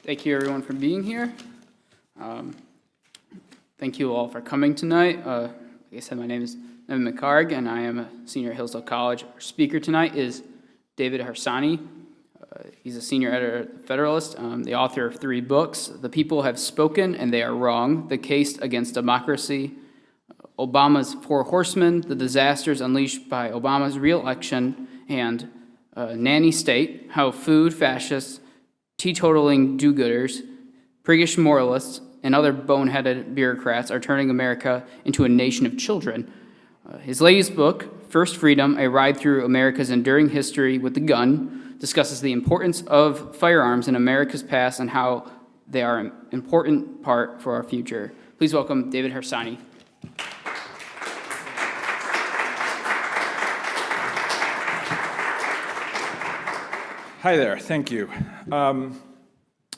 Thank you, everyone, for being here. Thank you all for coming tonight. Like I said, my name is Evan McCarg, and I am a senior at Hillsdale College. Our speaker tonight is David Harsanyi. He's a senior editor at the Federalist, the author of 3 books, The People Have Spoken and They Are Wrong, The Case Against Democracy, Obama's 4 Horsemen, The Disasters Unleashed by Obama's Re-Election, and Nanny State, How Food Fascists, Teetotaling Do-Gooders, priggish moralists, and other boneheaded bureaucrats are turning America into a nation of children. His latest book, First Freedom, A Ride Through America's Enduring History with the Gun, discusses the importance of firearms in America's past and how they are an important part for our future. Please welcome David Harsanyi. Hi there, thank you.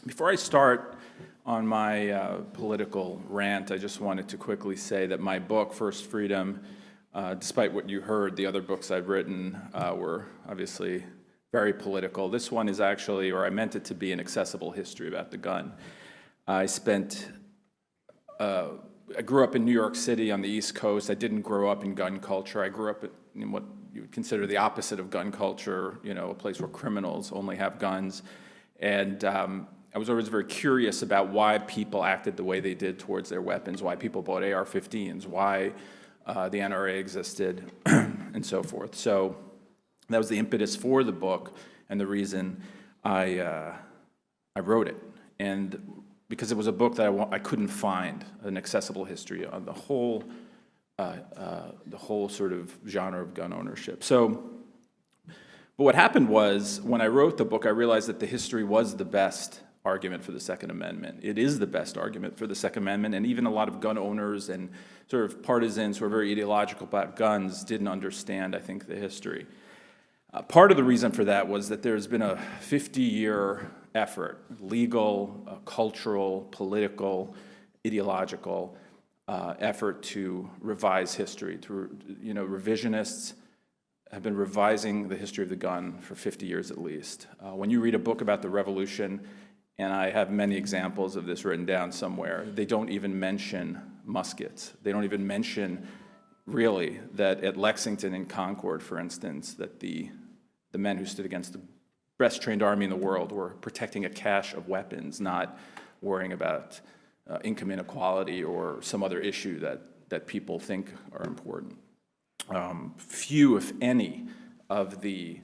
Before I start on my political rant, I just wanted to quickly say that my book, First Freedom, despite what you heard, the other books I've written were obviously very political. This one is actually, or I meant it to be, an accessible history about the gun. I grew up in New York City on the East Coast. I didn't grow up in gun culture. I grew up in what you would consider the opposite of gun culture, a place where criminals only have guns. And I was always very curious about why people acted the way they did towards their weapons, why people bought AR-15s, why the NRA existed, and so forth. So that was the impetus for the book and the reason I wrote it. And because it was a book that I couldn't find an accessible history on the whole sort of genre of gun ownership. But what happened was, when I wrote the book, I realized that the history was the best argument for the Second Amendment. It is the best argument for the Second Amendment, and even a lot of gun owners and sort of partisans who are very ideological about guns didn't understand, I think, the history. Part of the reason for that was that there's been a 50-year effort, legal, cultural, political, ideological effort to revise history. Revisionists have been revising the history of the gun for 50 years at least. When you read a book about the Revolution, and I have many examples of this written down somewhere, they don't even mention muskets. They don't even mention, really, that at Lexington and Concord, for instance, that the men who stood against the best trained army in the world were protecting a cache of weapons, not worrying about income inequality or some other issue that people think are important. Few, if any, of the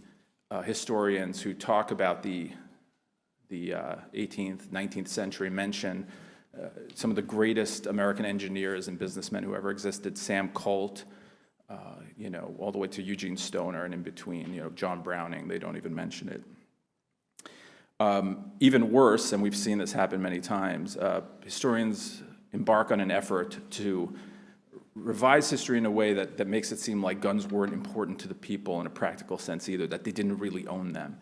historians who talk about the 18th, 19th century mention some of the greatest American engineers and businessmen who ever existed, Sam Colt, all the way to Eugene Stoner, and in between, John Browning. They don't even mention it. Even worse, and we've seen this happen many times, historians embark on an effort to revise history in a way that makes it seem like guns weren't important to the people in a practical sense either, that they didn't really own them.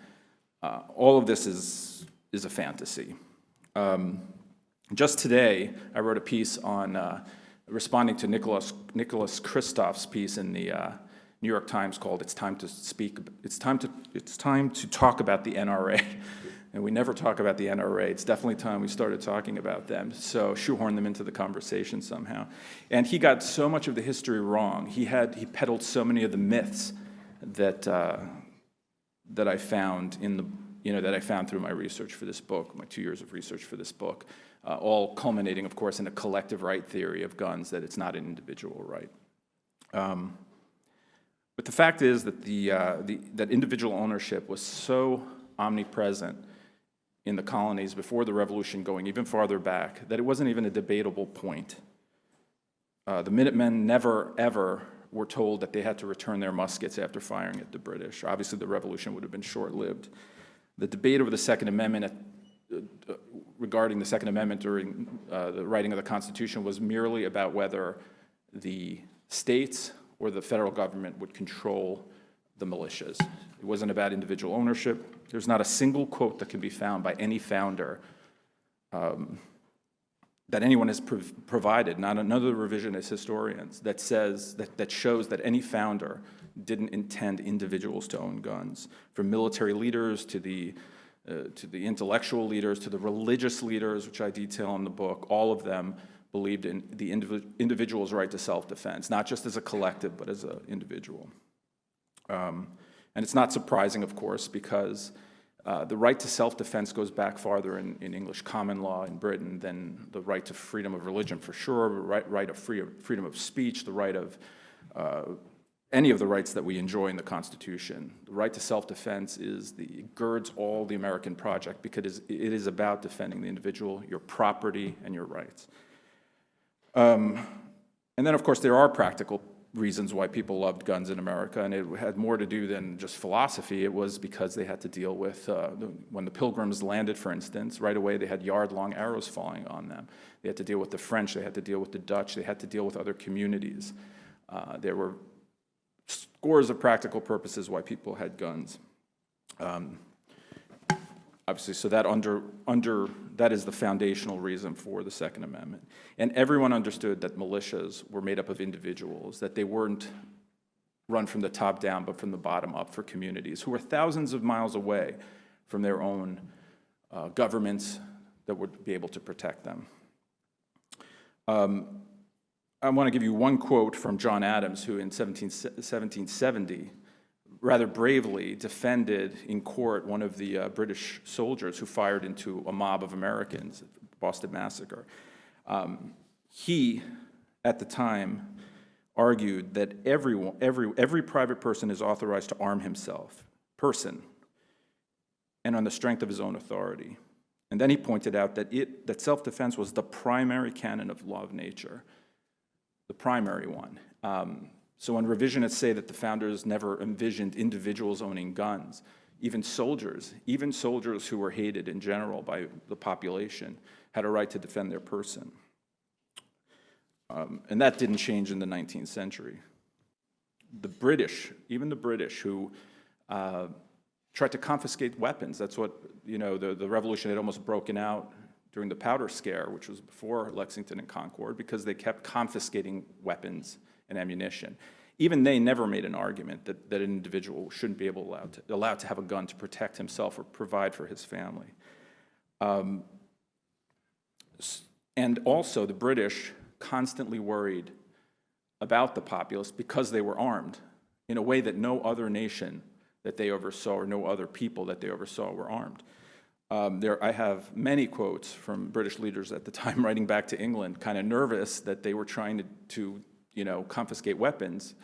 All of this is a fantasy. Just today, I wrote a piece on responding to Nicholas Kristof's piece in the New York Times called "It's Time to Talk About the NRA." And we never talk about the NRA. It's definitely time we started talking about them, so shoehorn them into the conversation somehow. And he got so much of the history wrong. He peddled so many of the myths that I found through my research for this book, my 2 years of research for this book, all culminating, of course, in a collective right theory of guns, that it's not an individual right. But the fact is that that individual ownership was so omnipresent in the colonies before the Revolution, going even farther back, that it wasn't even a debatable point. The Minutemen never, ever were told that they had to return their muskets after firing at the British. Obviously, the Revolution would have been short-lived. The debate over the Second Amendment, regarding the Second Amendment during the writing of the Constitution, was merely about whether the states or the federal government would control the militias. It wasn't about individual ownership. There's not a single quote that can be found by any founder that anyone has provided, not another revisionist historians, that shows that any founder didn't intend individuals to own guns. From military leaders to the to the intellectual leaders, to the religious leaders, which I detail in the book. All of them believed in the individual's right to self-defense, not just as a collective, but as an individual. And it's not surprising, of course, because the right to self-defense goes back farther in English common law in Britain than the right to freedom of religion, for sure, right of freedom of speech, the right of any of the rights that we enjoy in the Constitution. The right to self-defense girds all the American project because it is about defending the individual, your property, and your rights. And then, of course, there are practical reasons why people loved guns in America, and it had more to do than just philosophy. It was because they had to deal with, when the Pilgrims landed, for instance, right away they had yard-long arrows falling on them. They had to deal with the French, they had to deal with the Dutch, they had to deal with other communities. There were scores of practical purposes why people had guns. Obviously, so that is the foundational reason for the Second Amendment. And everyone understood that militias were made up of individuals, that they weren't run from the top down, but from the bottom up for communities who were thousands of miles away from their own governments that would be able to protect them. I want to give you one quote from John Adams, who in 1770 rather bravely defended in court one of the British soldiers who fired into a mob of Americans, Boston Massacre. He, at the time, argued that every private person is authorized to arm himself, and on the strength of his own authority. And then he pointed out that self-defense was the primary canon of law of nature, the primary one. So when revisionists say that the founders never envisioned individuals owning guns, even soldiers who were hated in general by the population had a right to defend their person. And that didn't change in the 19th century. Even the British who tried to confiscate weapons, that's what, the revolution had almost broken out during the Powder Scare, which was before Lexington and Concord, because they kept confiscating weapons and ammunition. Even they never made an argument that an individual shouldn't be allowed to have a gun to protect himself or provide for his family. And also, the British constantly worried about the populace because they were armed in a way that no other nation that they oversaw or no other people that they oversaw were armed. I have many quotes from British leaders at the time writing back to England, kind of nervous that they were trying to confiscate weapons,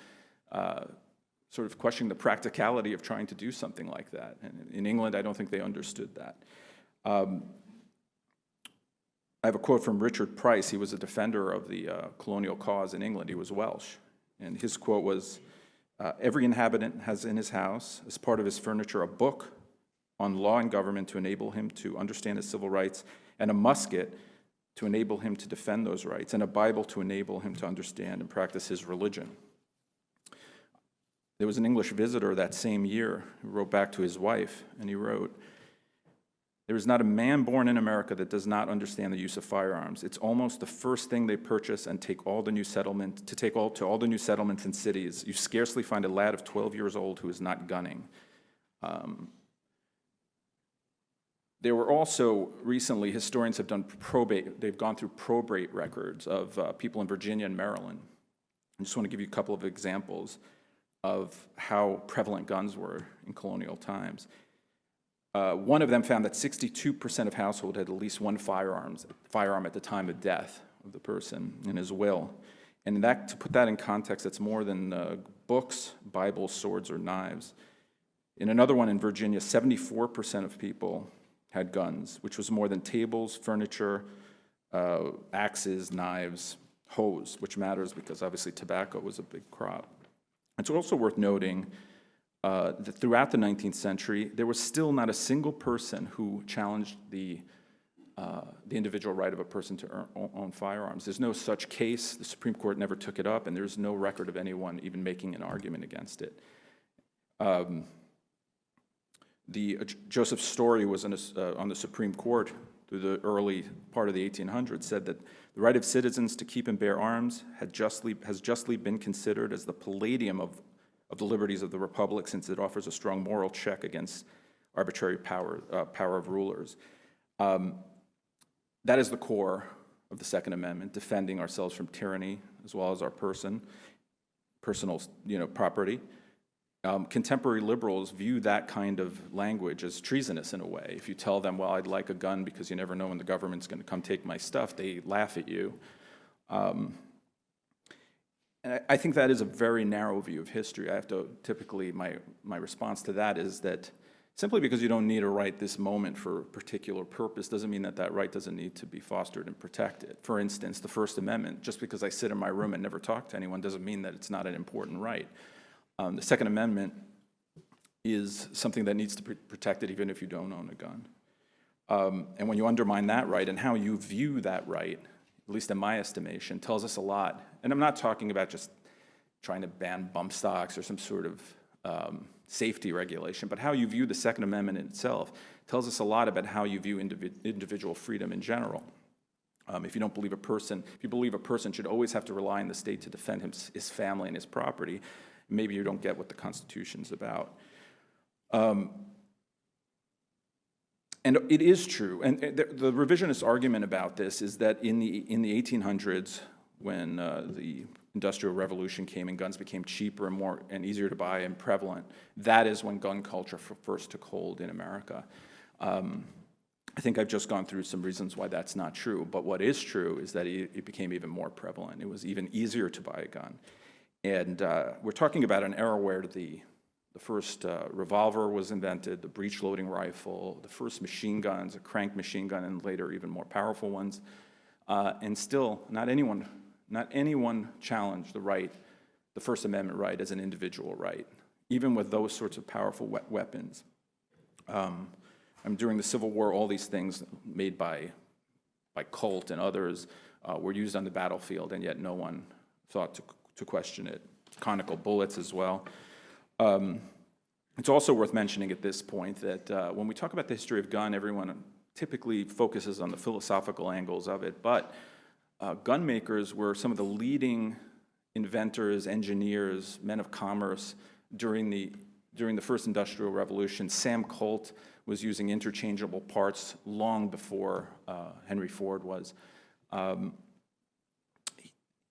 sort of questioning the practicality of trying to do something like that. And in England, I don't think they understood that. I have a quote from Richard Price. He was a defender of the colonial cause in England. He was Welsh. And his quote was, "Every inhabitant has in his house, as part of his furniture, a book on law and government to enable him to understand his civil rights, and a musket to enable him to defend those rights, and a Bible to enable him to understand and practice his religion." There was an English visitor that same year who wrote back to his wife, and he wrote, "There is not a man born in America that does not understand the use of firearms. It's almost the first thing they purchase and take to all the new settlements and cities. You scarcely find a lad of 12 years old who is not gunning." There were also, recently, historians have done they've gone through probate records of people in Virginia and Maryland. I just want to give you a couple of examples of how prevalent guns were in colonial times. One of them found that 62% of households had at least one firearm at the time of death of the person in his will. And to put that in context, that's more than books, Bibles, swords, or knives. In another one in Virginia, 74% of people had guns, which was more than tables, furniture, axes, knives, hoes, which matters because obviously tobacco was a big crop. It's also worth noting that throughout the 19th century, there was still not a single person who challenged the individual right of a person to own firearms. There's no such case. The Supreme Court never took it up, and there's no record of anyone even making an argument against it. Joseph Story was on the Supreme Court through the early part of the 1800s, said that the right of citizens to keep and bear arms has justly been considered as the palladium of the liberties of the republic, since it offers a strong moral check against arbitrary power of rulers. That is the core of the Second Amendment, defending ourselves from tyranny as well as our personal property. Contemporary liberals view that kind of language as treasonous in a way. If you tell them, well, I'd like a gun because you never know when the government's going to come take my stuff, they laugh at you. And I think that is a very narrow view of history. I have to, typically, my response to that is that simply because you don't need a right this moment for a particular purpose doesn't mean that that right doesn't need to be fostered and protected. For instance, the First Amendment, just because I sit in my room and never talk to anyone doesn't mean that it's not an important right. The Second Amendment is something that needs to be protected even if you don't own a gun. And when you undermine that right and how you view that right, at least in my estimation, tells us a lot. And I'm not talking about just trying to ban bump stocks or some sort of safety regulation, but how you view the Second Amendment in itself tells us a lot about how you view individual freedom in general. If you believe a person should always have to rely on the state to defend his family and his property, maybe you don't get what the Constitution's about. And it is true, and the revisionist argument about this is that in the 1800s, when the Industrial Revolution came and guns became cheaper and easier to buy and prevalent, that is when gun culture first took hold in America. I think I've just gone through some reasons why that's not true, but what is true is that it became even more prevalent. It was even easier to buy a gun. And we're talking about an era where the first revolver was invented, the breech-loading rifle, the first machine guns, a crank machine gun, and later even more powerful ones. And still, not anyone challenged the First Amendment right as an individual right, even with those sorts of powerful weapons. During the Civil War, all these things made by Colt and others were used on the battlefield, and yet no one thought to question it. Conical bullets as well. It's also worth mentioning at this point that when we talk about the history of gun, everyone typically focuses on the philosophical angles of it, but gun makers were some of the leading inventors, engineers, men of commerce during the first Industrial Revolution. Sam Colt was using interchangeable parts long before Henry Ford was.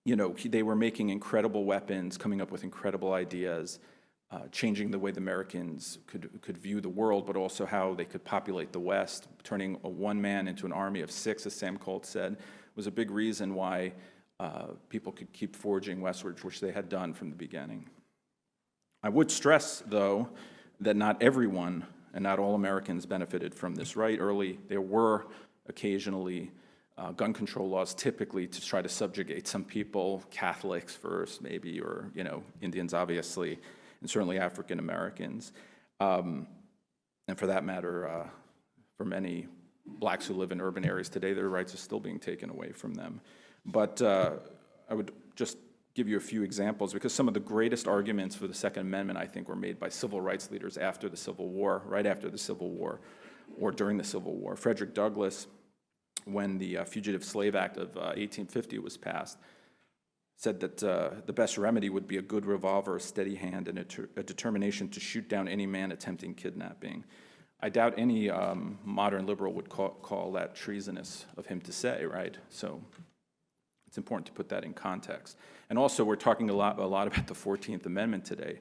They were making incredible weapons, coming up with incredible ideas, changing the way the Americans could view the world, but also how they could populate the West. Turning one man into an army of six, as Sam Colt said, was a big reason why people could keep forging westwards, which they had done from the beginning. I would stress, though, that not everyone and not all Americans benefited from this right. Early, there were occasionally gun control laws, typically to try to subjugate some people, Catholics first maybe, or Indians obviously, and certainly African Americans. And for that matter, for many blacks who live in urban areas today, their rights are still being taken away from them. But I would just give you a few examples, because some of the greatest arguments for the Second Amendment, I think, were made by civil rights leaders after the Civil War, right after the Civil War, or during the Civil War. Frederick Douglass, when the Fugitive Slave Act of 1850 was passed, said that the best remedy would be a good revolver, a steady hand, and a determination to shoot down any man attempting kidnapping. I doubt any modern liberal would call that treasonous of him to say, right? So it's important to put that in context. And also, we're talking a lot about the 14th Amendment today.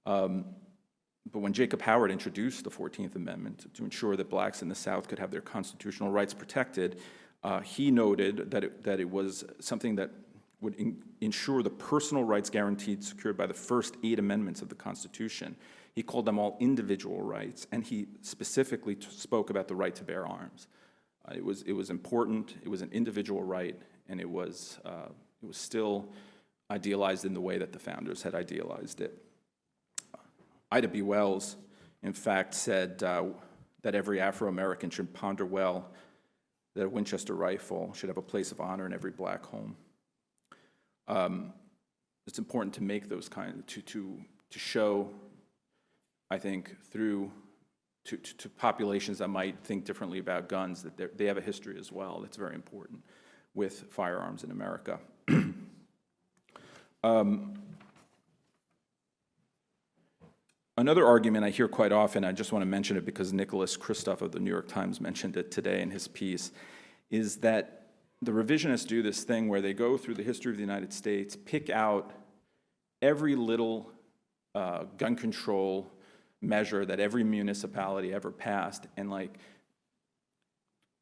But when Jacob Howard introduced the 14th Amendment to ensure that blacks in the South could have their constitutional rights protected, he noted that it was something that would ensure the personal rights guaranteed secured by the first 8 amendments of the Constitution. He called them all individual rights, and he specifically spoke about the right to bear arms. It was important, it was an individual right, and it was still idealized in the way that the founders had idealized it. Ida B. Wells, in fact, said that every Afro-American should ponder well that a Winchester rifle should have a place of honor in every black home. It's important to make those to show, I think, through to populations that might think differently about guns, that they have a history as well. That's very important with firearms in America. Another argument I hear quite often, I just want to mention it because Nicholas Kristof of the New York Times mentioned it today in his piece, is that the revisionists do this thing where they go through the history of the United States, pick out every little gun control measure that every municipality ever passed and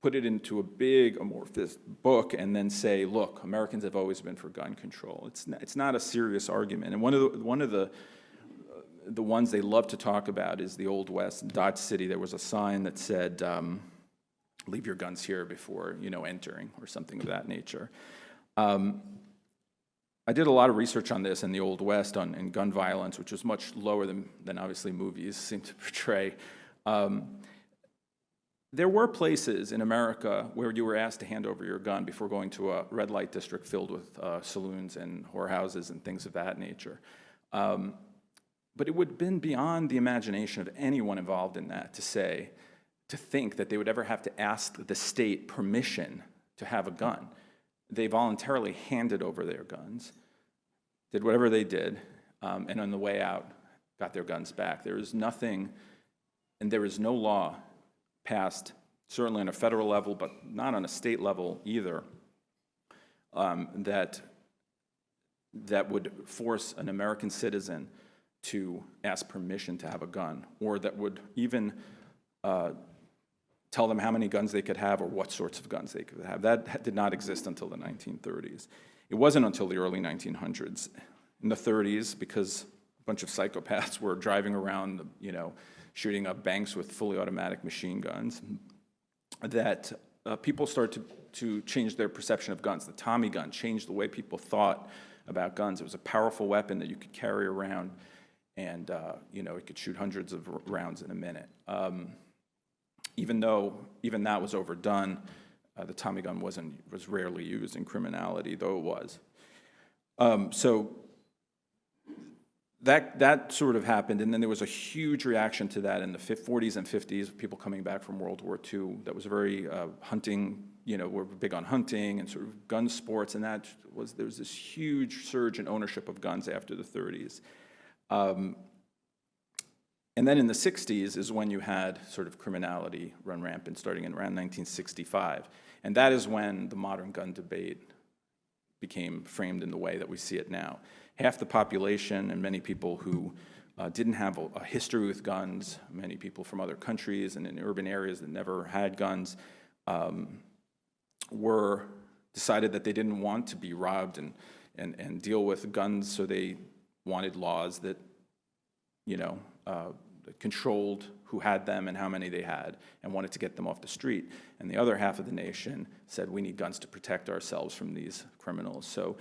put it into a big amorphous book and then say, look, Americans have always been for gun control. It's not a serious argument. And one of the ones they love to talk about is the Old West. In Dodge City, there was a sign that said, leave your guns here before, entering, or something of that nature. I did a lot of research on this in the Old West in gun violence, which was much lower than obviously movies seem to portray. There were places in America where you were asked to hand over your gun before going to a red light district filled with saloons and whorehouses and things of that nature. But it would have been beyond the imagination of anyone involved in that to think that they would ever have to ask the state permission to have a gun. They voluntarily handed over their guns, did whatever they did, and on the way out, got their guns back. There is nothing, and there is no law passed, certainly on a federal level, but not on a state level either, that would force an American citizen to ask permission to have a gun, or that would even tell them how many guns they could have or what sorts of guns they could have. That did not exist until the 1930s. It wasn't until the early 1900s. In the 30s, because a bunch of psychopaths were driving around, shooting up banks with fully automatic machine guns, that people started to change their perception of guns. The Tommy gun changed the way people thought about guns. It was a powerful weapon that you could carry around, and it could shoot hundreds of rounds in a minute. Even that was overdone, the Tommy gun was rarely used in criminality, though it was. So that sort of happened, and then there was a huge reaction to that in the 40s and 50s, people coming back from World War II. That was very hunting, we're big on hunting and sort of gun sports, and there was this huge surge in ownership of guns after the 30s. And then in the 60s is when you had sort of criminality run rampant, starting in around 1965. And that is when the modern gun debate became framed in the way that we see it now. Half the population and many people who didn't have a history with guns, many people from other countries and in urban areas that never had guns, decided that they didn't want to be robbed and deal with guns, so they wanted laws that controlled who had them and how many they had, and wanted to get them off the street. And the other half of the nation said, we need guns to protect ourselves from these criminals. So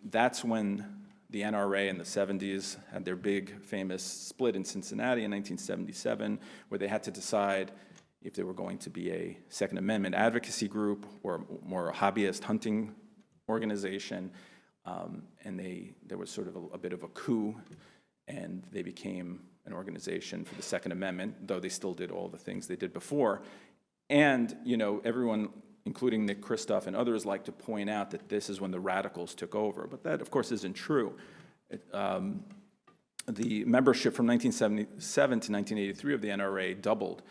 that's when the NRA in the 70s had their big famous split in Cincinnati in 1977, where they had to decide if they were going to be a Second Amendment advocacy group or more a hobbyist hunting organization. And there was sort of a bit of a coup, and they became an organization for the Second Amendment, though they still did all the things they did before. And everyone, including Nick Kristof and others, like to point out that this is when the radicals took over, but that, of course, isn't true. The membership from 1977 to 1983 of the NRA doubled.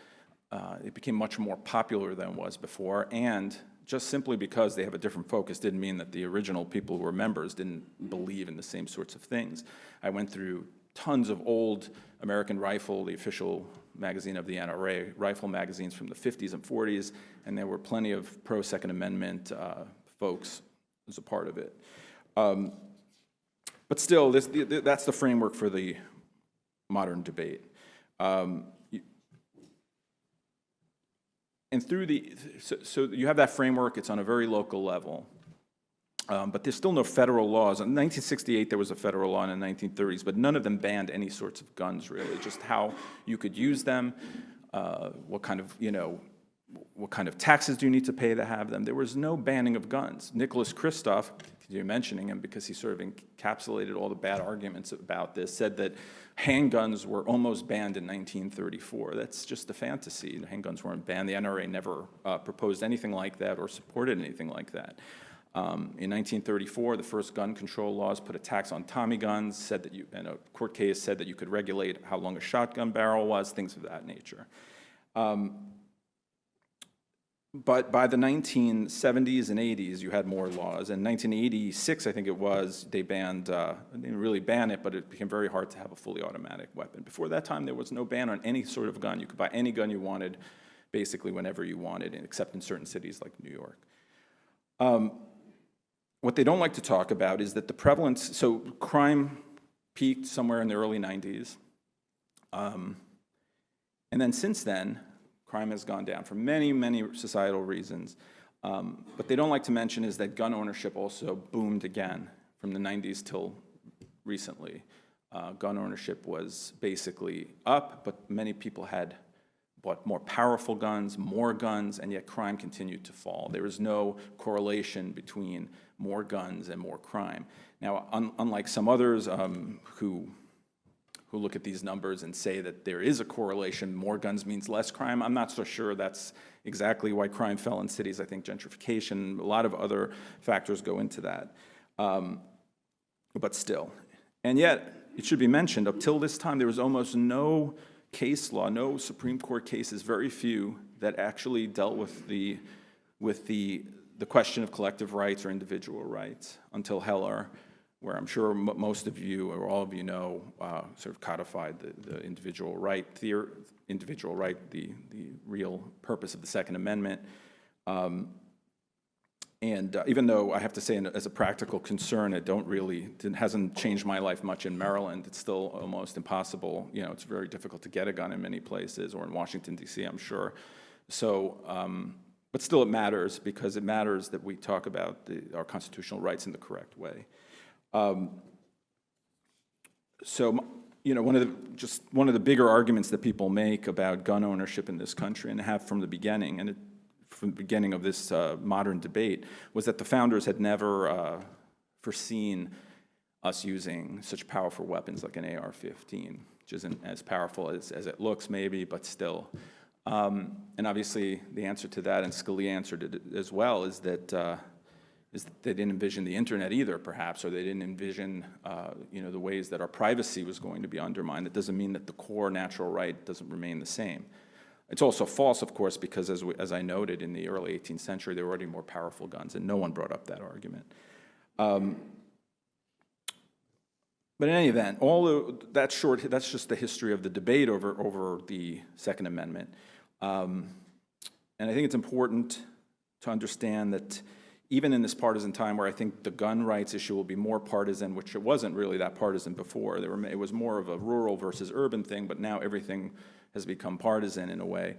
It became much more popular than it was before, and just simply because they have a different focus didn't mean that the original people who were members didn't believe in the same sorts of things. I went through tons of old American Rifle, the official magazine of the NRA, rifle magazines from the 50s and 40s, and there were plenty of pro-Second Amendment folks as a part of it. But still, that's the framework for the modern debate. And so you have that framework, it's on a very local level. But there's still no federal laws. In 1968, there was a federal law in the 1930s, but none of them banned any sorts of guns, really, just how you could use them, what kind of taxes do you need to pay to have them. There was no banning of guns. Nicholas Kristof, you're mentioning him because he sort of encapsulated all the bad arguments about this, said that handguns were almost banned in 1934. That's just a fantasy. The handguns weren't banned. The NRA never proposed anything like that or supported anything like that. In 1934, the first gun control laws put a tax on Tommy guns, said that and a court case said that you could regulate how long a shotgun barrel was, things of that nature. But by the 1970s and 80s, you had more laws. In 1986, I think it was, they banned, they didn't really ban it, but it became very hard to have a fully automatic weapon. Before that time, there was no ban on any sort of gun. You could buy any gun you wanted, basically whenever you wanted, except in certain cities like New York. What they don't like to talk about is that the prevalence, so crime peaked somewhere in the early 90s. And then since then, crime has gone down for many, many societal reasons. What they don't like to mention is that gun ownership also boomed again from the 90s till recently. Gun ownership was basically up, but many people had bought more powerful guns, more guns, and yet crime continued to fall. There is no correlation between more guns and more crime. Now, unlike some others who look at these numbers and say that there is a correlation, more guns means less crime, I'm not so sure that's exactly why crime fell in cities. I think gentrification, a lot of other factors go into that. But still. And yet, it should be mentioned, up till this time, there was almost no case law, no Supreme Court cases, very few, that actually dealt with the question of collective rights or individual rights until Heller, where I'm sure most of you or all of you know, sort of codified the individual right, the real purpose of the Second Amendment. Even though I have to say, as a practical concern, it hasn't changed my life much in Maryland. It's still almost impossible. You know, it's very difficult to get a gun in many places, or in Washington, D.C., I'm sure. So, but still it matters, because it matters that we talk about our constitutional rights in the correct way. So, you know, one of the bigger arguments that people make about gun ownership in this country, and have from the beginning, from the beginning of this modern debate, was that the founders had never foreseen us using such powerful weapons like an AR-15, which isn't as powerful as it looks, maybe, but still. And obviously, the answer to that, and Scalia answered it as well, is that they didn't envision the internet either, perhaps, or they didn't envision, you know, the ways that our privacy was going to be undermined. It doesn't mean that the core natural right doesn't remain the same. It's also false, of course, because as I noted, in the early 18th century, there were already more powerful guns, and no one brought up that argument. But in any event, that's just the history of the debate over the Second Amendment. And I think it's important to understand that even in this partisan time, where I think the gun rights issue will be more partisan, which it wasn't really that partisan before. It was more of a rural versus urban thing, but now everything has become partisan in a way,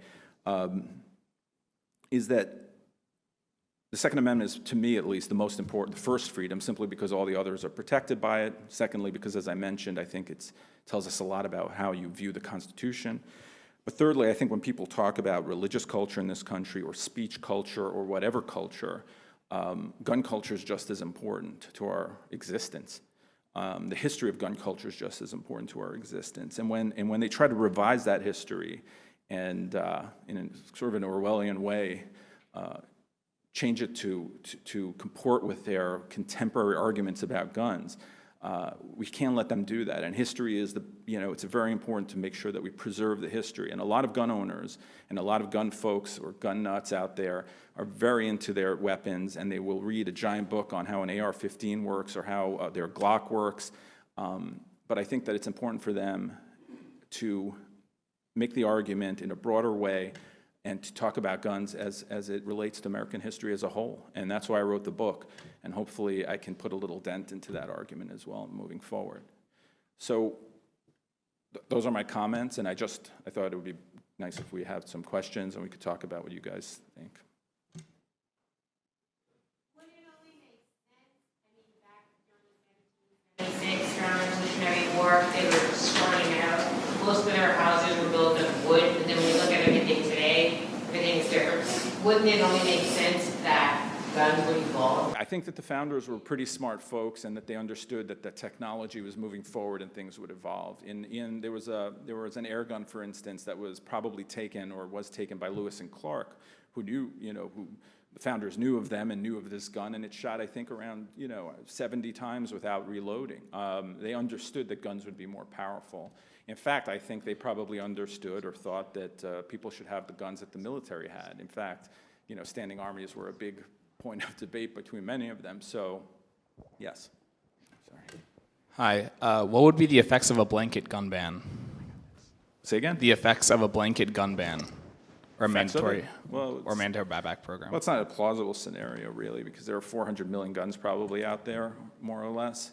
is that the Second Amendment is, to me at least, the most important, the first freedom, simply because all the others are protected by it. Secondly, because, as I mentioned, I think it tells us a lot about how you view the Constitution. But thirdly, I think when people talk about religious culture in this country, or speech culture, or whatever culture, gun culture is just as important to our existence. The history of gun culture is just as important to our existence. And when they try to revise that history and in a sort of an Orwellian way, change it to comport with their contemporary arguments about guns, we can't let them do that. And history is it's very important to make sure that we preserve the history. And a lot of gun owners and a lot of gun folks or gun nuts out there are very into their weapons, and they will read a giant book on how an AR-15 works or how their Glock works. But I think that it's important for them to make the argument in a broader way and to talk about guns as it relates to American history as a whole. And that's why I wrote the book. And hopefully I can put a little dent into that argument as well moving forward. So those are my comments, and I thought it would be nice if we have some questions and we could talk about what you guys think. Would it only make sense, back during the 1776, during the Revolutionary War, they were starting out, most of their houses were built of wood, but then when you look at everything today, everything is different. Wouldn't it only make sense that guns would evolve? I think that the founders were pretty smart folks, and that they understood that the technology was moving forward and things would evolve. There was an air gun, for instance, that was probably taken or was taken by Lewis and Clark, who knew, who the founders knew of them and knew of this gun, and it shot, I think, around, 70 times without reloading. They understood that guns would be more powerful. In fact, I think they probably understood or thought that people should have the guns that the military had. In fact, standing armies were a big point of debate between many of them. So, yes. Sorry. Hi. What would be the effects of a blanket gun ban? Say again? The effects of a blanket gun ban, or Effects of mandatory, it? Well, or mandatory buyback program. Well, it's not a plausible scenario, really, because there are 400 million guns probably out there, more or less.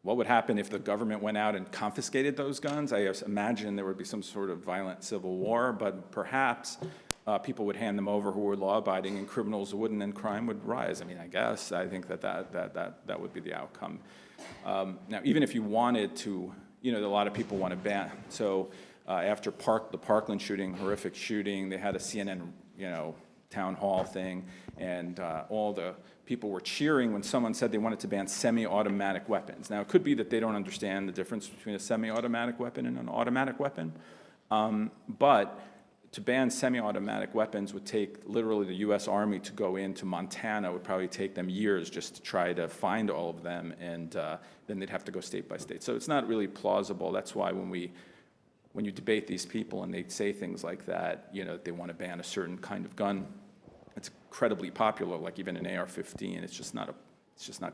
What would happen if the government went out and confiscated those guns? I imagine there would be some sort of violent civil war, but perhaps people would hand them over who were law-abiding, and criminals wouldn't, and crime would rise. I mean, I think that would be the outcome. Now, even if you wanted to, a lot of people want to ban. So after the Parkland shooting, horrific shooting, they had a CNN, town hall thing, and all the people were cheering when someone said they wanted to ban semi-automatic weapons. Now, it could be that they don't understand the difference between a semi-automatic weapon and an automatic weapon, but to ban semi-automatic weapons would take literally the U.S. Army to go into Montana. It would probably take them years just to try to find all of them, and then they'd have to go state by state. So it's not really plausible. That's why when you debate these people and they say things like that, they want to ban a certain kind of gun, it's incredibly popular, like even an AR-15. It's just not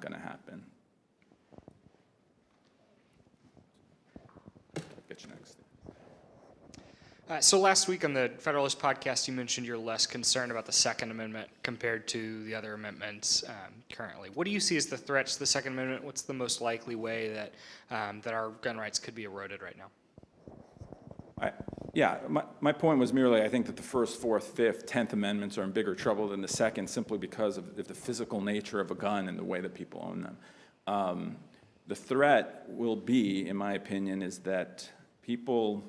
going to happen. I'll get you next. So last week on the Federalist podcast, you mentioned you're less concerned about the Second Amendment compared to the other amendments currently. What do you see as the threats to the Second Amendment? What's the most likely way that that our gun rights could be eroded right now? My point was merely I think that the First, Fourth, Fifth, 10th Amendments are in bigger trouble than the Second simply because of the physical nature of a gun and the way that people own them. The threat will be, in my opinion, is that people,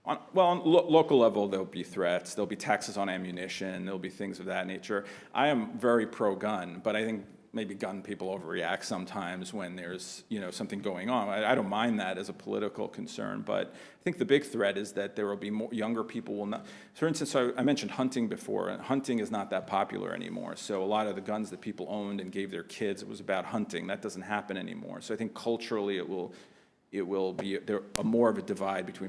on local level, there'll be threats, there'll be taxes on ammunition, there'll be things of that nature. I am very pro-gun, but I think maybe gun people overreact sometimes when there's something going on. I don't mind that as a political concern, but I think the big threat is that there will be more younger people will not. For instance, I mentioned hunting before, and hunting is not that popular anymore. So a lot of the guns that people owned and gave their kids, it was about hunting. That doesn't happen anymore. So I think culturally it will be there more of a divide between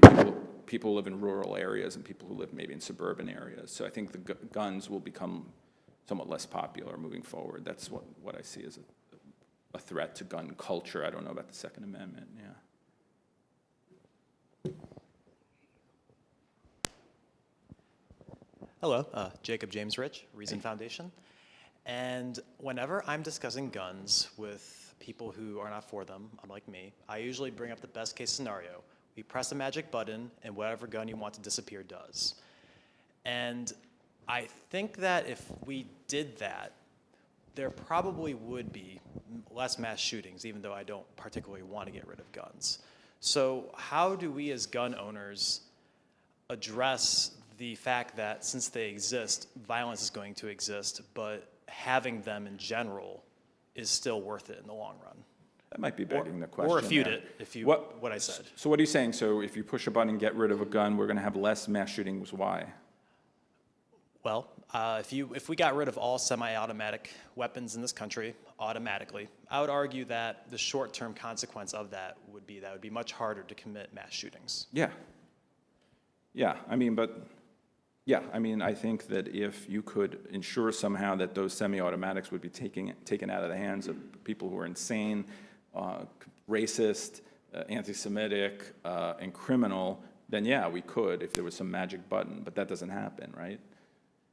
people who live in rural areas and people who live maybe in suburban areas. So I think the guns will become somewhat less popular moving forward. That's what I see as a threat to gun culture. I don't know about the Second Amendment, Hello, Jacob James Rich, Reason Foundation. And whenever I'm discussing guns with people who are not for them, unlike me, I usually bring up the best case scenario. We press a magic button and whatever gun you want to disappear does. And I think that if we did that, there probably would be less mass shootings, even though I don't particularly want to get rid of guns. So how do we as gun owners address the fact that since they exist, violence is going to exist, but having them in general is still worth it in the long run? That might be begging the question. Or refute there. it, if you what I said. So what are you saying? So if you push a button and get rid of a gun, we're going to have less mass shootings. Why? Well, if we got rid of all semi-automatic weapons in this country automatically, I would argue that the short-term consequence of that would be much harder to commit mass shootings. I think that if you could ensure somehow that those semi-automatics would be taken out of the hands of people who are insane, racist, anti-Semitic, and criminal, then yeah, we could if there was some magic button, but that doesn't happen, right?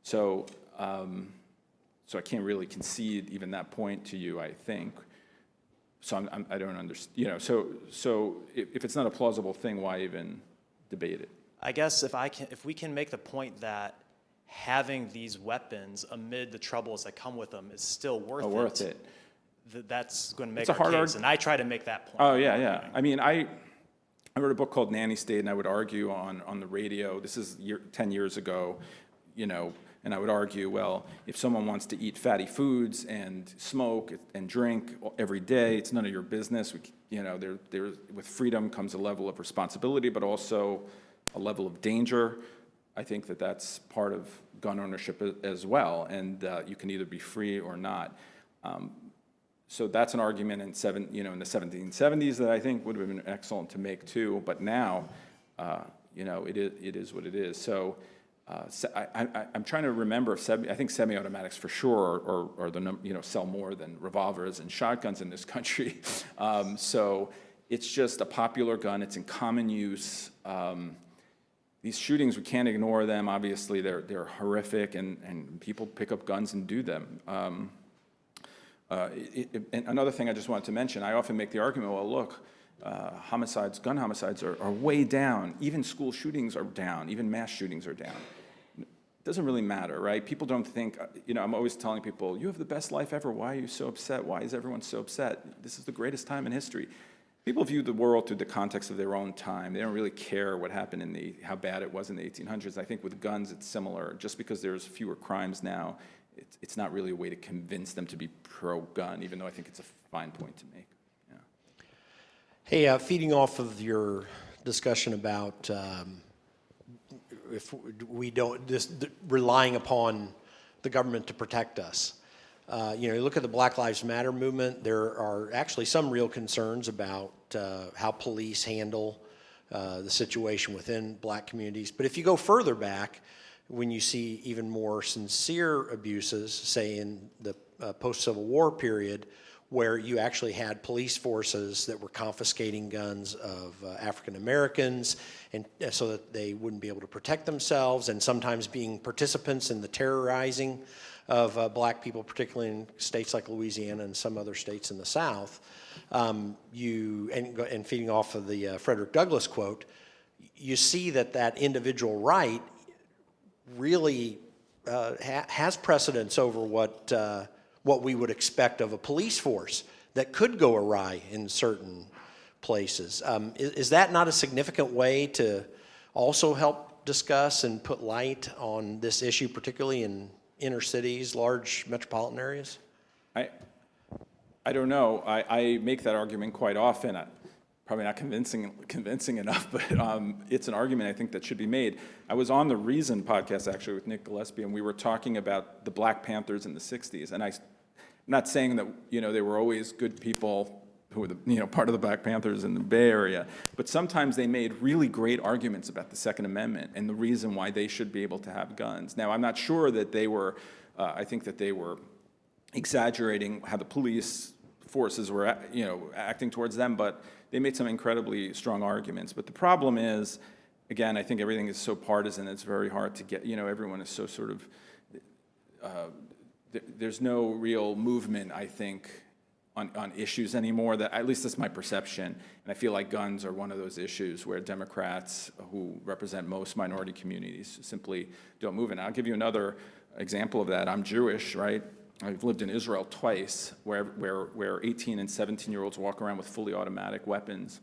So I can't really concede even that point to you, I think. So I don't understand, so if it's not a plausible thing, why even debate it? I guess if we can make the point that having these weapons amid the troubles that come with them is still worth it, that's going to make our case. And I try to make that point. Oh, yeah. I mean, I wrote a book called Nanny State, and I would argue on the radio, this is 10 years ago, and I would argue, well, if someone wants to eat fatty foods and smoke and drink every day, it's none of your business. With freedom comes a level of responsibility, but also a level of danger. I think that that's part of gun ownership as well, and you can either be free or not. So that's an argument in in the 1770s that I think would have been excellent to make too. But now, it is what it is. So I'm trying to remember if I think semi-automatics for sure are the sell more than revolvers and shotguns in this country. So it's just a popular gun. It's in common use. These shootings, we can't ignore them. Obviously, they're horrific, and people pick up guns and do them. And another thing I just wanted to mention, I often make the argument, well, look, gun homicides are way down. Even school shootings are down. Even mass shootings are down. It doesn't really matter, right? People don't think, I'm always telling people, you have the best life ever. Why are you so upset? Why is everyone so upset? This is the greatest time in history. People view the world through the context of their own time. They don't really care what happened how bad it was in the 1800s. I think with guns, it's similar. Just because there's fewer crimes now, it's not really a way to convince them to be pro-gun, even though I think it's a fine point to make. Yeah. Hey, feeding off of your discussion about if we don't, relying upon the government to protect us. You look at the Black Lives Matter movement, there are actually some real concerns about how police handle the situation within black communities. But if you go further back, when you see even more sincere abuses, say in the post-Civil War period, where you actually had police forces that were confiscating guns of African Americans, and so that they wouldn't be able to protect themselves, and sometimes being participants in the terrorizing of black people, particularly in states like Louisiana and some other states in the South. And feeding off of the Frederick Douglass quote, you see that individual right really has precedence over what we would expect of a police force that could go awry in certain places. Is that not a significant way to also help discuss and put light on this issue, particularly in inner cities, large metropolitan areas? I don't know. I make that argument quite often. Probably not convincing enough, but it's an argument I think that should be made. I was on the Reason podcast actually with Nick Gillespie, and we were talking about the Black Panthers in the 60s. And I'm not saying that they were always good people who were part of the Black Panthers in the Bay Area, but sometimes they made really great arguments about the Second Amendment and the reason why they should be able to have guns. Now, I'm not sure that they were. I think that they were exaggerating how the police forces were acting towards them, but they made some incredibly strong arguments. But the problem is, again, I think everything is so partisan, it's very hard to get, everyone is so sort of, there's no real movement, I think, on issues anymore. That, at least that's my perception. And I feel like guns are one of those issues where Democrats who represent most minority communities simply don't move. And I'll give you another example of that. I'm Jewish, right? I've lived in Israel twice, where 18 and 17-year-olds walk around with fully automatic weapons,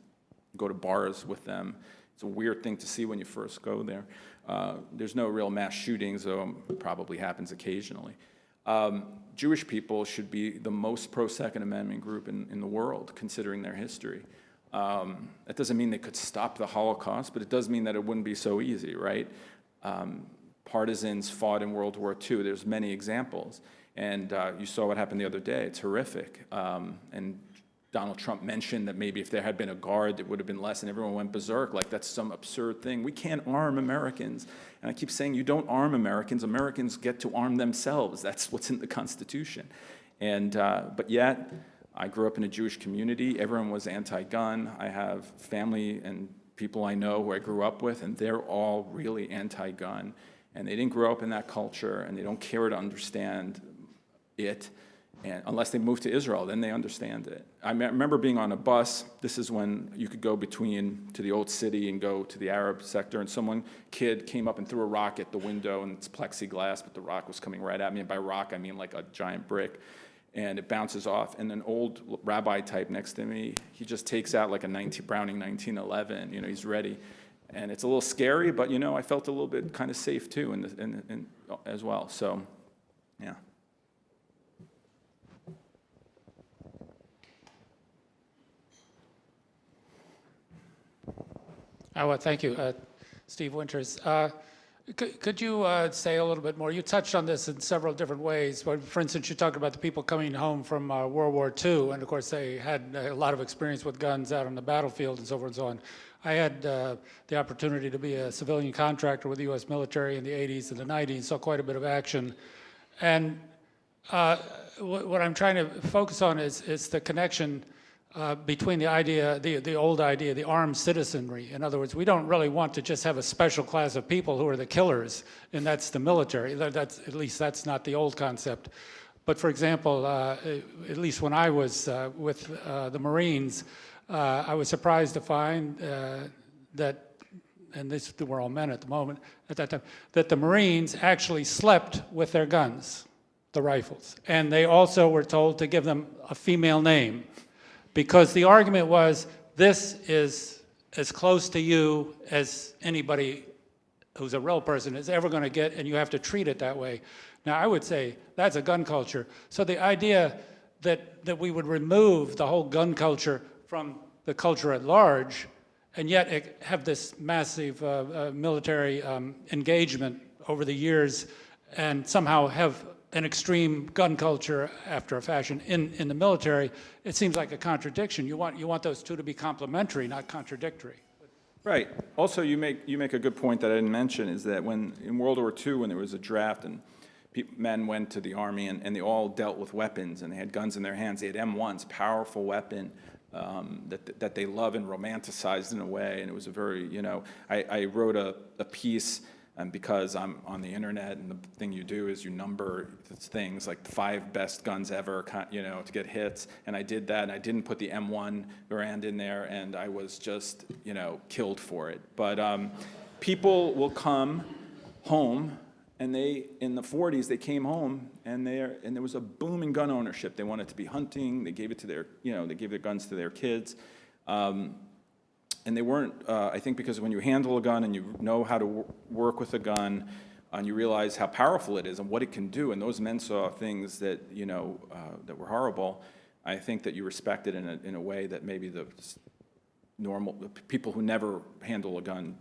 go to bars with them. It's a weird thing to see when you first go there. There's no real mass shootings, though it probably happens occasionally. Jewish people should be the most pro-Second Amendment group in the world, considering their history. That doesn't mean they could stop the Holocaust, but it does mean that it wouldn't be so easy, right? Partisans fought in World War II. There's many examples. And you saw what happened the other day. It's horrific. And Donald Trump mentioned that maybe if there had been a guard, it would have been less, and everyone went berserk, like that's some absurd thing. We can't arm Americans. And I keep saying, you don't arm Americans. Americans get to arm themselves. That's what's in the Constitution. And but yet, I grew up in a Jewish community. Everyone was anti-gun. I have family and people I know who I grew up with, and they're all really anti-gun. And they didn't grow up in that culture, and they don't care to understand it, and unless they move to Israel, then they understand it. I remember being on a bus. This is when you could go to the old city and go to the Arab sector, and kid came up and threw a rock at the window, and it's plexiglass, but the rock was coming right at me. And by rock, I mean like a giant brick, and it bounces off. And an old rabbi type next to me, he just takes out like a Browning 1911. He's ready. And it's a little scary, but I felt a little bit kind of safe too, as well. So, yeah. Well, thank you, Steve Winters. Could you say a little bit more? You touched on this in several different ways. But for instance, you talked about the people coming home from World War II, and of course they had a lot of experience with guns out on the battlefield and so forth and so on. I had the opportunity to be a civilian contractor with the U.S. military in the 80s and the 90s, saw quite a bit of action. And what I'm trying to focus on is the connection between the idea, the old idea, the armed citizenry. In other words, we don't really want to just have a special class of people who are the killers, and that's the military. At least that's not the old concept. But for example, at least when I was with the Marines, I was surprised to find that, and this we're all men at the moment, at that time, that the Marines actually slept with their guns, the rifles. And they also were told to give them a female name, because the argument was, this is as close to you as anybody who's a real person is ever going to get, and you have to treat it that way. Now, I would say that's a gun culture. So the idea that we would remove the whole gun culture from the culture at large, and yet have this massive military engagement over the years, and somehow have an extreme gun culture after a fashion in the military, it seems like a contradiction. You want those two to be complementary, not contradictory. Right. Also, you make a good point that I didn't mention, is that when in World War II, when there was a draft and men went to the army and they all dealt with weapons and they had guns in their hands, they had M1s, powerful weapon that they love and romanticized in a way. And it was a very, I wrote a piece. And because I'm on the internet, and the thing you do is you number things like the 5 best guns ever, to get hits. And I did that, and I didn't put the M1 brand in there, and I was just, killed for it. But people will come home, and in the 40s, they came home, and there was a boom in gun ownership. They wanted to be hunting. They gave it to they gave their guns to their kids. And they weren't, I think, because when you handle a gun and you know how to work with a gun, and you realize how powerful it is and what it can do, and those men saw things that, that were horrible, I think that you respect it in a way that maybe the people who never handle a gun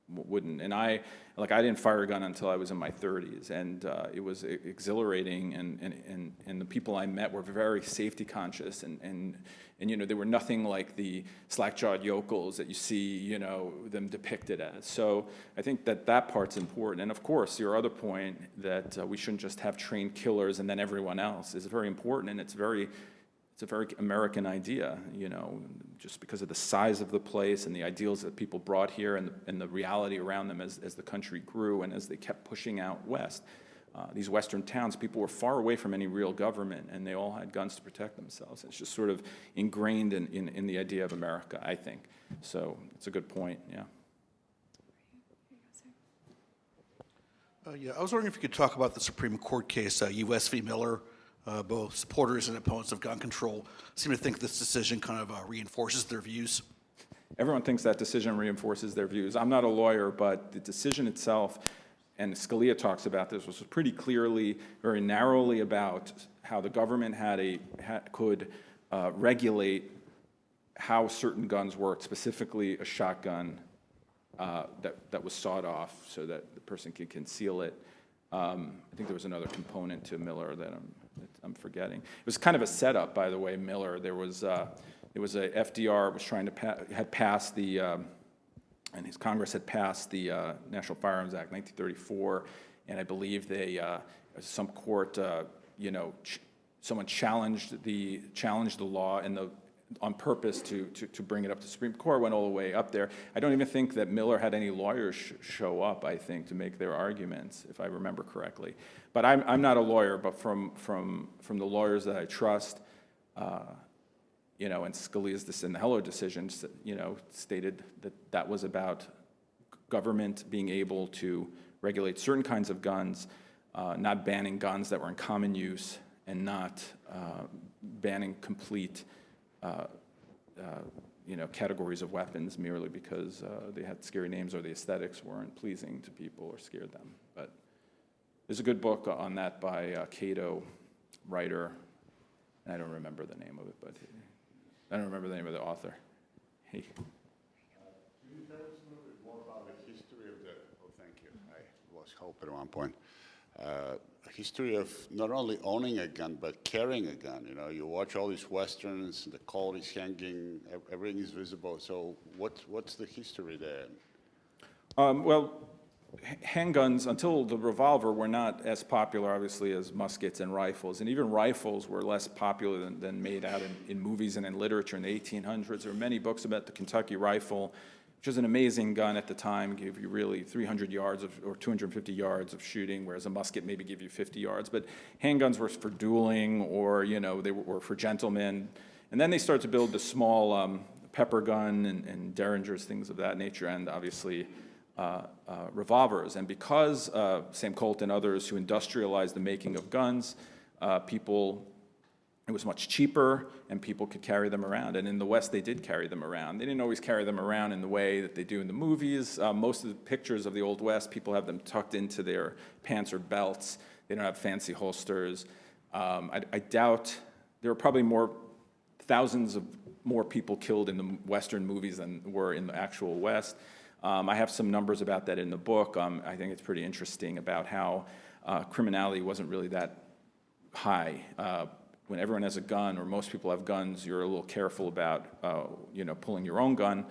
wouldn't. And I didn't fire a gun until I was in my 30s, and it was exhilarating, and the people I met were very safety conscious, and they were nothing like the slack-jawed yokels that you see, them depicted as. So I think that part's important. And of course, your other point that we shouldn't just have trained killers and then everyone else is very important, and it's a very American idea, just because of the size of the place and the ideals that people brought here and the reality around them as the country grew and as they kept pushing out west. These western towns, people were far away from any real government, and they all had guns to protect themselves. It's just sort of ingrained in the idea of America, I think. So it's a good point, yeah. I was wondering if you could talk about the Supreme Court case, U.S. v. Miller. Both supporters and opponents of gun control seem to think this decision kind of reinforces their views. Everyone thinks that decision reinforces their views. I'm not a lawyer, but the decision itself, and Scalia talks about this, was pretty clearly, very narrowly about how the government could regulate how certain guns worked, specifically a shotgun that was sawed off so that the person could conceal it. I think there was another component to Miller that I'm forgetting. It was kind of a setup, by the way. Miller. There was a FDR was trying to had passed the and his Congress had passed the National Firearms Act, 1934, and I believe some court someone challenged the law and on purpose to bring it up to the Supreme Court, went all the way up there. I don't even think that Miller had any lawyers show up, I think, to make their arguments, if I remember correctly. But I'm not a lawyer, but from the lawyers that I trust, and Scalia's in the Heller decision, stated that was about government being able to regulate certain kinds of guns, not banning guns that were in common use, and not banning complete categories of weapons merely because they had scary names or the aesthetics weren't pleasing to people or scared them. But there's a good book on that by Cato, writer, and I don't remember the name of it, but I don't remember the name of the author. Hey. Can you tell us a little bit more about the history of the, thank you. hope at one point. A history of not only owning a gun, but carrying a gun. You know, you watch all these Westerns, the Colt is hanging, everything is visible. So what's the history there? Well, handguns, until the revolver, were not as popular, obviously, as muskets and rifles. And even rifles were less popular than made out in movies and in literature in the 1800s. There are many books about the Kentucky rifle, which was an amazing gun at the time, gave you really 300 yards or 250 yards of shooting, whereas a musket maybe gave you 50 yards. But handguns were for dueling, or they were for gentlemen. And then they started to build the small pepper gun and derringers, things of that nature, and obviously revolvers. And because Sam Colt and others who industrialized the making of guns, it was much cheaper, and people could carry them around. And in the West, they did carry them around. They didn't always carry them around in the way that they do in the movies. Most of the pictures of the Old West, people have them tucked into their pants or belts. They don't have fancy holsters. I doubt there are probably thousands of more people killed in the Western movies than were in the actual West. I have some numbers about that in the book. I think it's pretty interesting about how criminality wasn't really that high. When everyone has a gun, or most people have guns, you're a little careful about, pulling your own gun.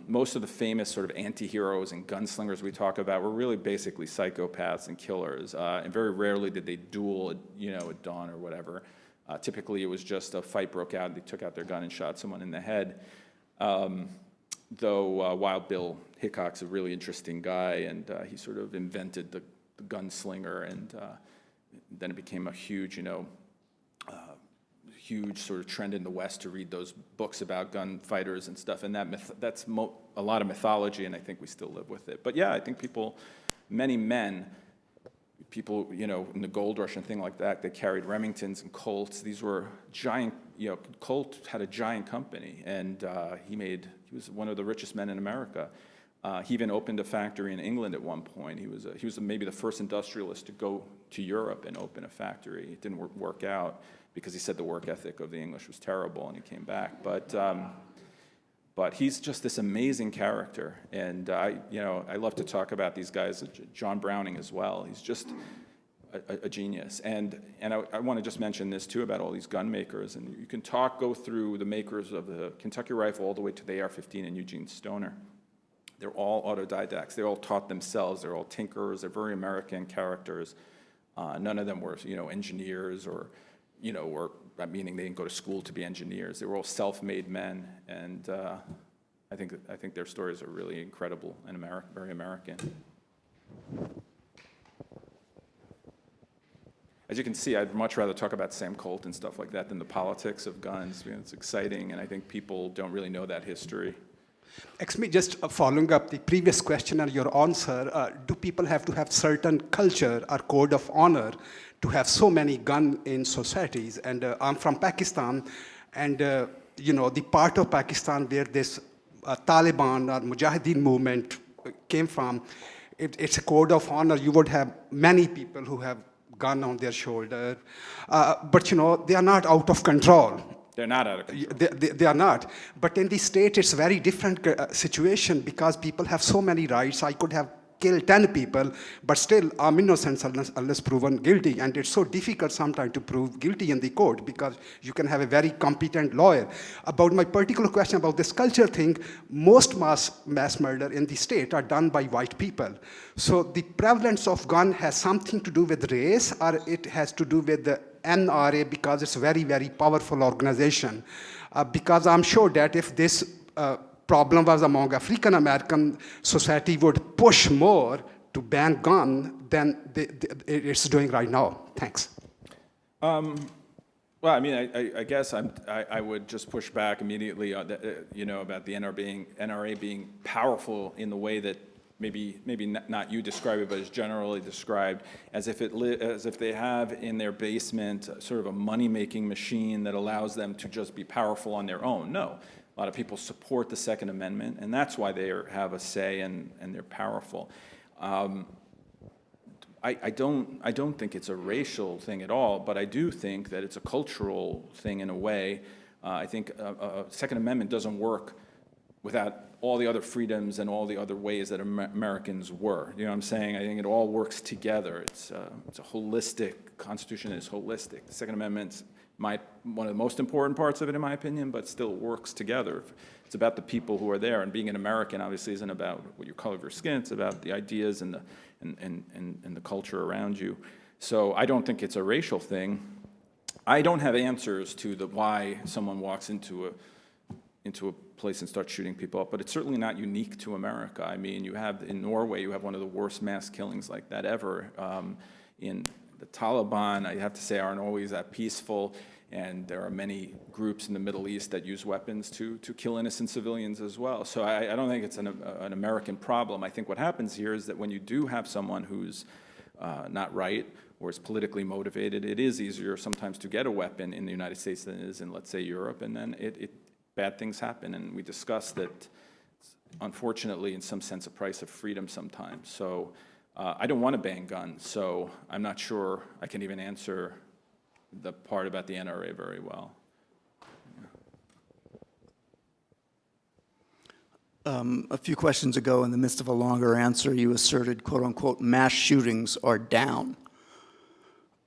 Most of the famous sort of anti-heroes and gunslingers we talk about were really basically psychopaths and killers. And very rarely did they duel, at dawn or whatever. Typically, it was just a fight broke out, and they took out their gun and shot someone in the head. Though Wild Bill Hickok's a really interesting guy, and he sort of invented the gunslinger, and then it became a huge sort of trend in the West to read those books about gunfighters and stuff, and that's a lot of mythology, and I think we still live with it. But yeah, I think many men, in the gold rush and thing like that, they carried Remingtons and Colts. These were giant, Colt had a giant company, and he was one of the richest men in America. He even opened a factory in England at one point. He was maybe the first industrialist to go to Europe and open a factory. It didn't work out because he said the work ethic of the English was terrible, and he came back. But he's just this amazing character, and I love to talk about these guys. John Browning as well. He's just a genius. And I want to just mention this too about all these gun makers. And you can go through the makers of the Kentucky rifle all the way to the AR-15 and Eugene Stoner. They're all autodidacts. They all taught themselves. They're all tinkerers. They're very American characters. None of them were, engineers or meaning they didn't go to school to be engineers. They were all self-made men, and I think their stories are really incredible and very American. As you can see, I'd much rather talk about Sam Colt and stuff like that than the politics of guns. It's exciting, and I think people don't really know that history. Excuse me, just following up the previous question and your answer, do people have to have certain culture or code of honor to have so many guns in societies? And I'm from Pakistan, and the part of Pakistan where this Taliban or Mujahideen movement came from, it's a code of honor. You would have many people who have gun on their shoulder, but they are not out of control. They're not out of control. They are not. But in the state, it's a very different situation because people have so many rights. I could have killed 10 people, but still I'm innocent unless proven guilty. And it's so difficult sometimes to prove guilty in the court because you can have a very competent lawyer. About my particular question about this culture thing, most mass murder in the state are done by white people. So the prevalence of gun has something to do with race, or it has to do with the NRA because it's a very, very powerful organization. Because I'm sure that if this problem was among African American, society would push more to ban gun than it's doing right now. Thanks. Well, I mean, I guess I would just push back immediately on about the NRA being powerful in the way that maybe not you describe it, but is generally described as if they have in their basement sort of a money-making machine that allows them to just be powerful on their own. No. A lot of people support the Second Amendment, and that's why they have a say and they're powerful. I don't think it's a racial thing at all, but I do think that it's a cultural thing in a way. I think a Second Amendment doesn't work without all the other freedoms and all the other ways that Americans were. You know what I'm saying? I think it all works together. It's a holistic, Constitution is holistic. The Second Amendment's one of the most important parts of it, in my opinion, but still works together. It's about the people who are there, and being an American obviously isn't about what your color of your skin. It's about the ideas and the culture around you. So I don't think it's a racial thing. I don't have answers to why someone walks into a place and starts shooting people up, but it's certainly not unique to America. I mean, in Norway, you have one of the worst mass killings like that ever. In the Taliban, I have to say, aren't always that peaceful, and there are many groups in the Middle East that use weapons to kill innocent civilians as well. So I don't think it's an American problem. I think what happens here is that when you do have someone who's not right or is politically motivated, it is easier sometimes to get a weapon in the United States than it is in, let's say, Europe, and then bad things happen. And we discussed that, unfortunately, in some sense, a price of freedom sometimes. So I don't want to ban guns, so I'm not sure I can even answer the part about the NRA very well. A few questions ago, in the midst of a longer answer, you asserted, quote unquote, mass shootings are down.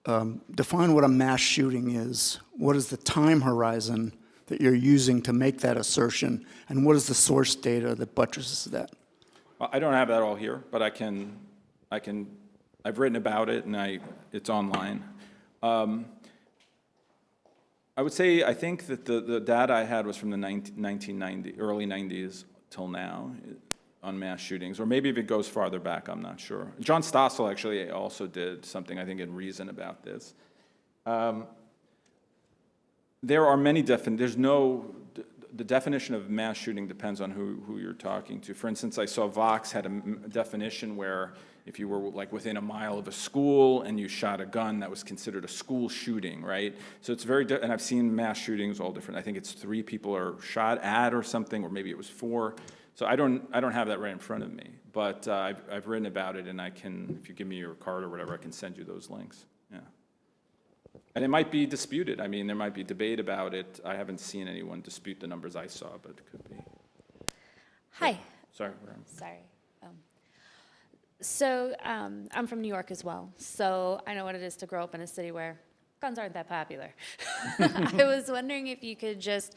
Define what a mass shooting is. What is the time horizon that you're using to make that assertion, and what is the source data that buttresses that? Well, I don't have that all here, but I've written about it, and it's online. I would say I think that the data I had was from the early 90s till now on mass shootings, or maybe if it goes farther back, I'm not sure. John Stossel actually also did something, I think, in Reason about this. There are many the definition of mass shooting depends on who you're talking to. For instance, I saw Vox had a definition where if you were like within a mile of a school and you shot a gun, that was considered a school shooting, right? So it's and I've seen mass shootings all different. I think it's 3 people are shot at or something, or maybe it was 4. So I don't have that right in front of me, but I've written about it, and I can, if you give me your card or whatever, I can send you those links. Yeah. And it might be disputed. I mean, there might be debate about it. I haven't seen anyone dispute the numbers I saw, but it could be. Hi. Sorry. Sorry. So I'm from New York as well, so I know what it is to grow up in a city where guns aren't that popular. I was wondering if you could just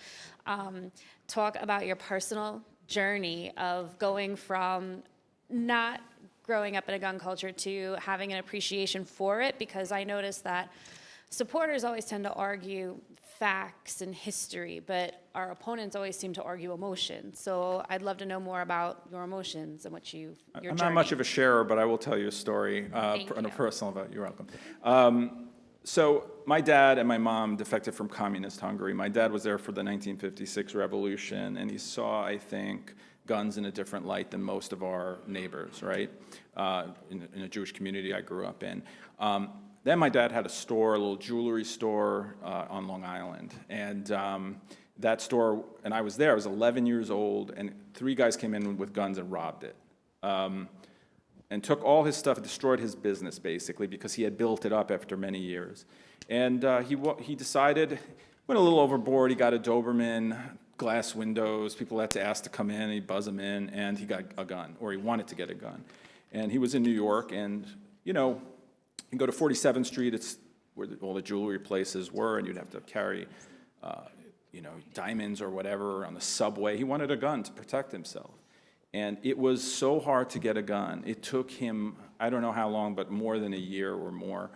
talk about your personal journey of going from not growing up in a gun culture to having an appreciation for it, because I noticed that supporters always tend to argue facts and history, but our opponents always seem to argue emotion. So I'd love to know more about your emotions and what your journey. I'm not much of a sharer, but I will tell you a story on a personal note. You're welcome. So my dad and my mom defected from communist Hungary. My dad was there for the 1956 revolution, and he saw, I think, guns in a different light than most of our neighbors, right? In a Jewish community I grew up in. Then my dad had a store, a little jewelry store on Long Island. And that store, and I was there, I was 11 years old, and 3 guys came in with guns and robbed it. And took all his stuff, destroyed his business, basically, because he had built it up after many years. And he decided, went a little overboard, he got a Doberman, glass windows, people had to ask to come in, he'd buzz them in, and he got a gun, or he wanted to get a gun. And he was in New York, and, you know, you go to 47th Street, it's where all the jewelry places were, and you'd have to carry, diamonds or whatever on the subway. He wanted a gun to protect himself. And it was so hard to get a gun. It took him, I don't know how long, but more than a year or more.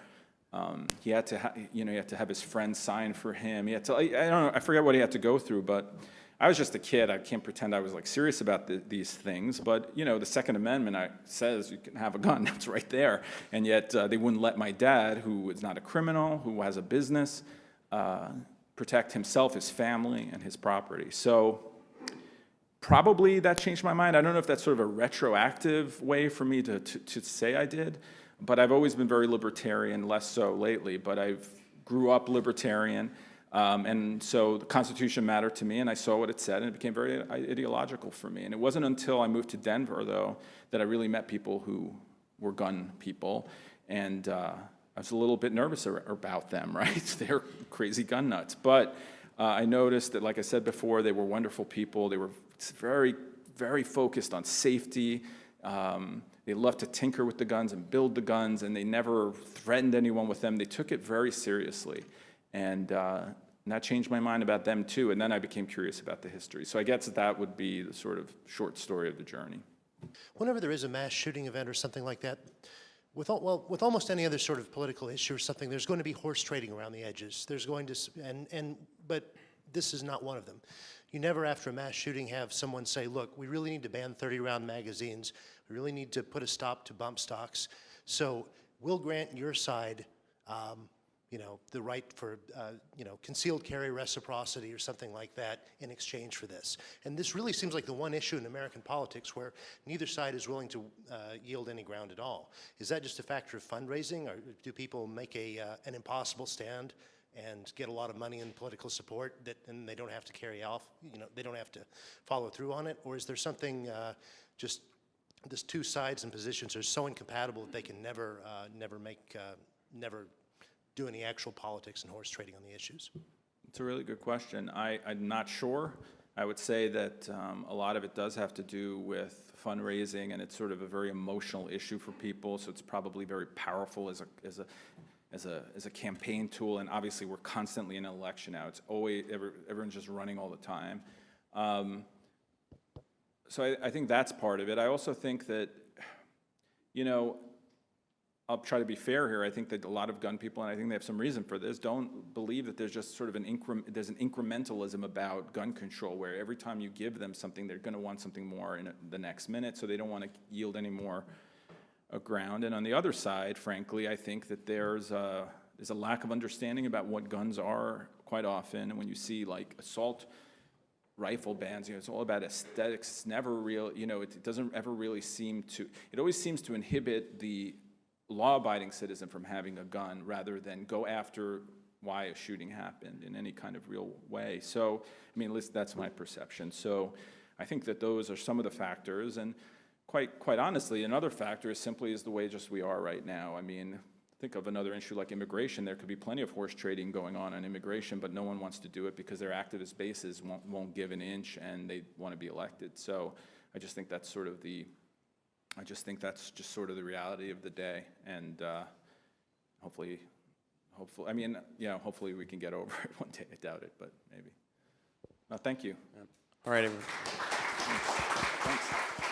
He had to, he had to have his friends sign for him. He had to, I don't know, I forget what he had to go through, but I was just a kid. I can't pretend I was like serious about these things. But the Second Amendment says you can have a gun. It's right there. And yet they wouldn't let my dad, who is not a criminal, who has a business, protect himself, his family, and his property. So probably that changed my mind. I don't know if that's sort of a retroactive way for me to say I did, but I've always been very libertarian, less so lately, but I grew up libertarian, and so the Constitution mattered to me, and I saw what it said, and it became very ideological for me. And it wasn't until I moved to Denver, though, that I really met people who were gun people, and I was a little bit nervous about them, right? They're crazy gun nuts. But I noticed that, like I said before, they were wonderful people. They were very, very focused on safety. They loved to tinker with the guns and build the guns, and they never threatened anyone with them. They took it very seriously. And that changed my mind about them too. And then I became curious about the history. So I guess that would be the sort of short story of the journey. Whenever there is a mass shooting event or something like that, with almost any other sort of political issue or something, there's going to be horse trading around the edges. There's going to, but this is not one of them. You never, after a mass shooting, have someone say, look, we really need to ban 30-round magazines. We really need to put a stop to bump stocks. So we'll grant your side, the right for, concealed carry reciprocity or something like that in exchange for this. And this really seems like the one issue in American politics where neither side is willing to yield any ground at all. Is that just a factor of fundraising, or do people make an impossible stand and get a lot of money and political support and they don't have to carry off, they don't have to follow through on it? Or is there something just this two sides and positions are so incompatible that they can never do any actual politics and horse trading on the issues? It's a really good question. I'm not sure. I would say that a lot of it does have to do with fundraising, and it's sort of a very emotional issue for people, so it's probably very powerful as a campaign tool, and obviously we're constantly in an election now. It's always, everyone's just running all the time. So I think that's part of it. I also think that, I'll try to be fair here. I think that a lot of gun people, and I think they have some reason for this, don't believe that there's just sort of there's an incrementalism about gun control, where every time you give them something, they're going to want something more in the next minute, so they don't want to yield any more ground. And on the other side, frankly, I think that there's a lack of understanding about what guns are quite often. And when you see like assault rifle bans, it's all about aesthetics. It's never real, it doesn't ever really seem to, it always seems to inhibit the law-abiding citizen from having a gun rather than go after why a shooting happened in any kind of real way. So, at least that's my perception. So I think that those are some of the factors, and quite honestly, another factor is simply the way just we are right now. Think of another issue like immigration. There could be plenty of horse trading going on immigration, but no one wants to do it because their activist bases won't give an inch, and they want to be elected. So I just think that's sort of the reality of the day, and hopefully we can get over it one day. I doubt it, but maybe. Thank you. All right, everyone. Thanks.